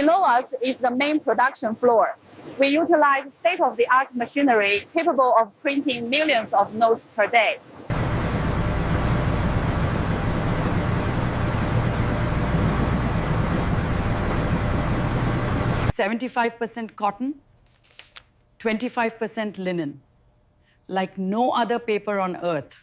Below us is the main production floor. We utilize state-of-the-art machinery capable of printing millions of notes per day. "75% cotton, 25% linen, like no other paper on earth."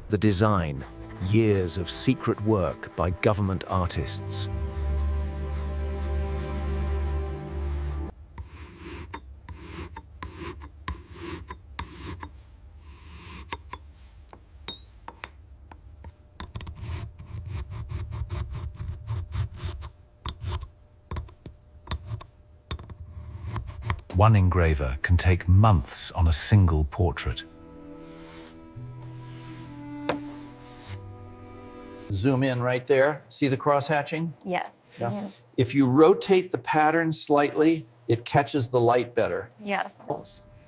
The design, years of secret work by government artists. One engraver can take months on a single portrait. Zoom in right there. See the cross-hatching? Yes. Yeah. Yeah. If you rotate the pattern slightly, it catches the light better. Yes.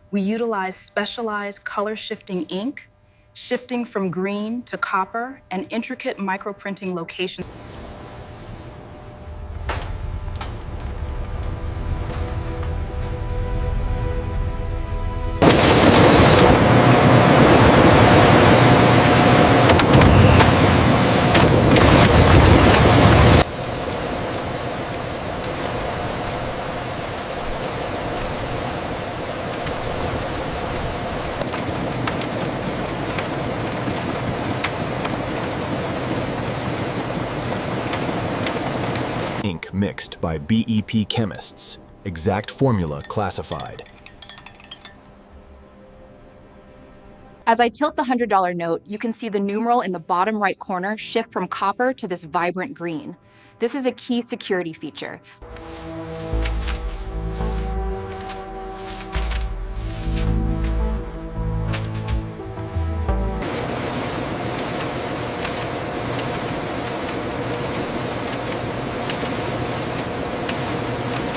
We utilize specialized color-shifting ink, shifting from green to copper, and intricate microprinting locations. Ink mixed by BEP chemists. Exact formula classified. As I tilt the $100 note, you can see the numeral in the bottom right corner shift from copper to this vibrant green. This is a key security feature.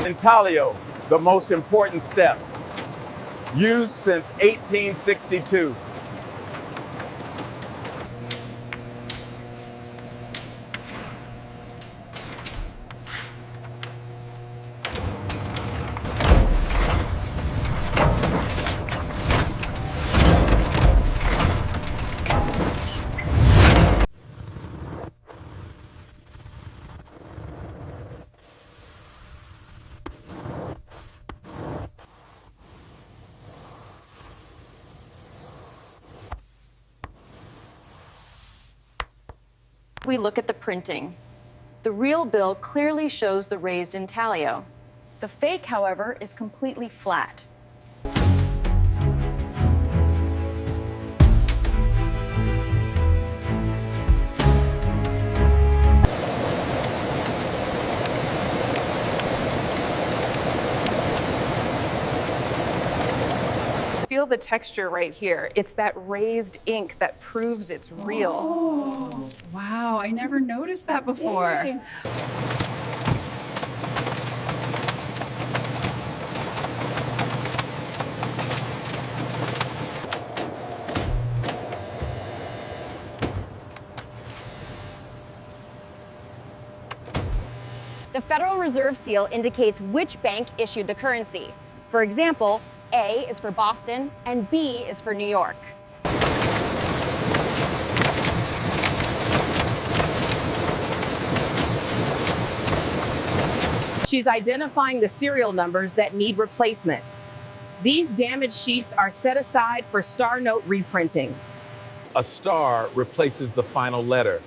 Intaglio, the most important step, used since 1862. We look at the printing. The real bill clearly shows the raised intaglio. The fake, however, is completely flat. Feel the texture right here. It's that raised ink that proves it's real. Oh, wow, I never noticed that before. Yay. The Federal Reserve seal indicates which bank issued the currency. For example, A is for Boston and B is for New York. She's identifying the serial numbers that need replacement. These damaged sheets are set aside for star note reprinting. A star replaces the final letter.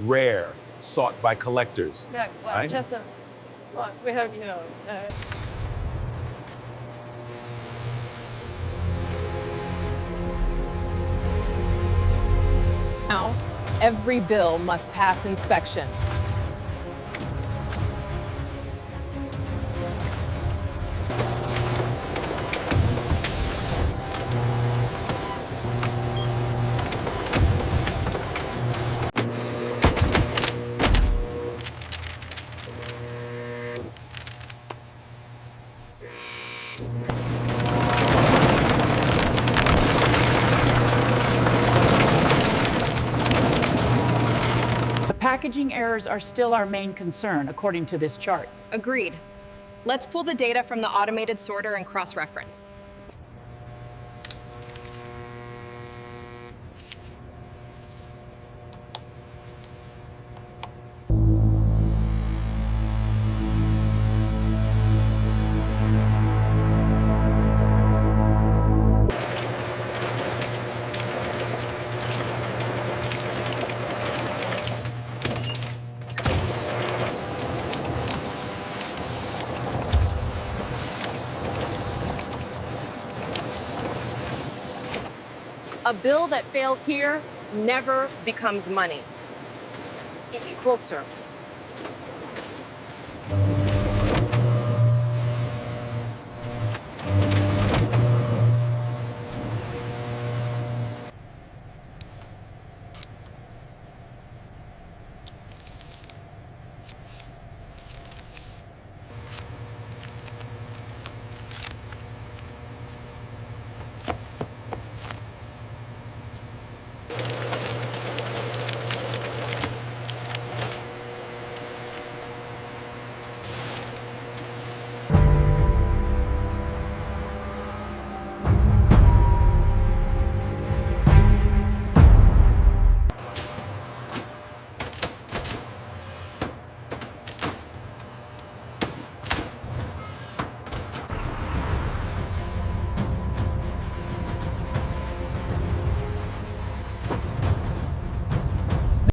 Rare, sought by collectors. Yeah, well, Right. just we have, Now, every bill must pass inspection. Packaging errors are still our main concern, according to this chart. Agreed. Let's pull the data from the automated sorter and cross-reference. A bill that fails here never becomes money. Quoter.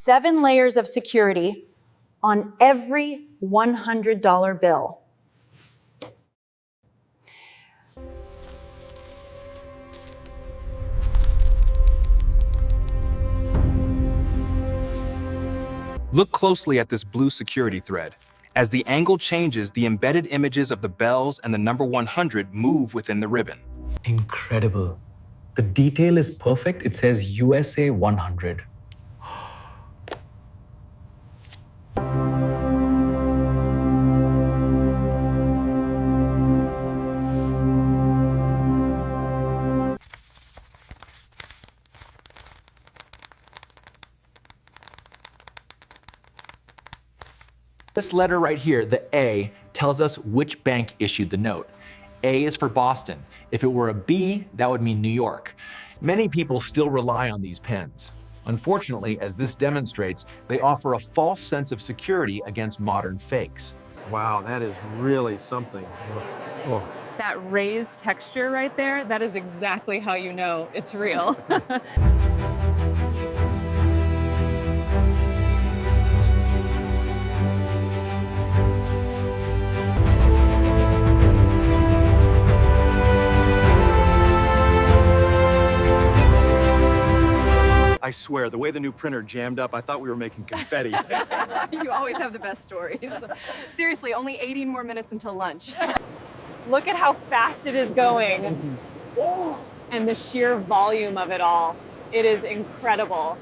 Seven layers of security on every $100 bill. Look closely at this blue security thread. As the angle changes, the embedded images of the bells and the number 100 move within the ribbon. Incredible. The detail is perfect. It says USA 100. This letter right here, the A, tells us which bank issued the note. A is for Boston. If it were a B, that would mean New York. Many people still rely on these pens. Unfortunately, as this demonstrates, they offer a false sense of security against modern fakes. Wow, that is really something. Oh. That raised texture right there, that is exactly how you know it's real. I swear, the way the new printer jammed up, I thought we were making confetti. You always have the best stories. Seriously, only 18 more minutes until lunch. Look at how fast it is going. And the sheer volume of it all. It is incredible.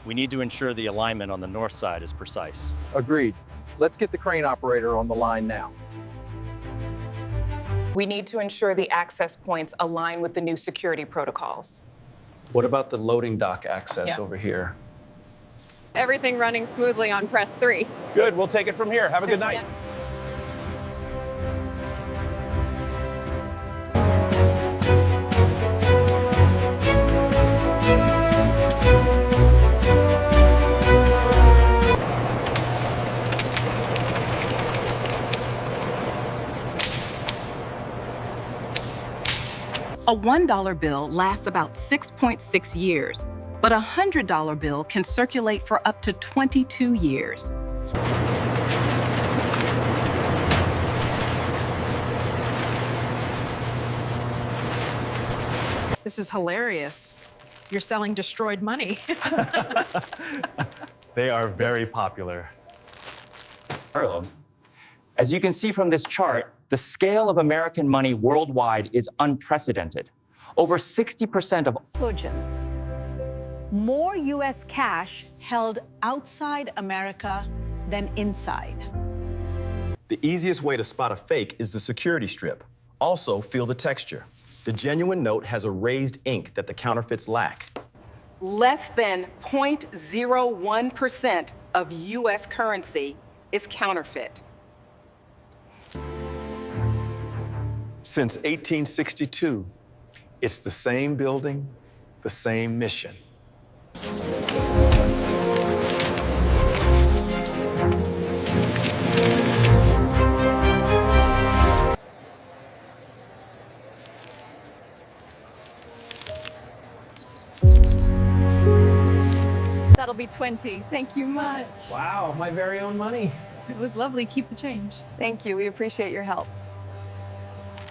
We need to ensure the alignment on the north side is precise. Agreed. Let's get the crane operator on the line now. We need to ensure the access points align with the new security protocols. What about the loading dock access over here? Everything running smoothly on press 3. Good, we'll take it from here. Have a good night. $1 bill lasts about 6.6 years, but a $100 bill can circulate for up to 22 years. This is hilarious. You're selling destroyed money. They are very popular. As you can see from this chart, the scale of American money worldwide is unprecedented. Over 60% of intelligence. More U.S. cash held outside America than inside. The easiest way to spot a fake is the security strip. Also, feel the texture. The genuine note has a raised ink that the counterfeits lack. Less than 0.01% of U.S. currency is counterfeit. Since 1862, it's the same building, the same mission. That'll be 20. Thank you much. Wow, my very own money. It was lovely. Keep the change. Thank you. We appreciate your help.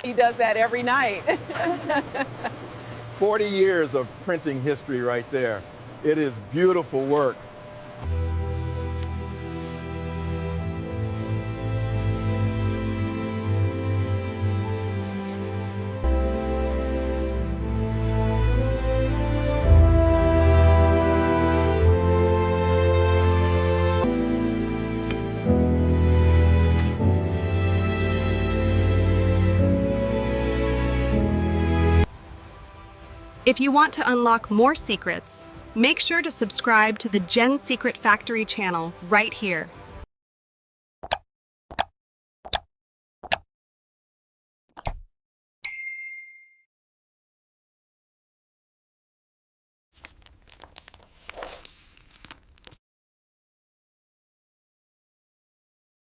He does that every night. 40 years of printing history right there. It is beautiful work. If you want to unlock more secrets, make sure to subscribe to the Gen Secret Factory channel right here.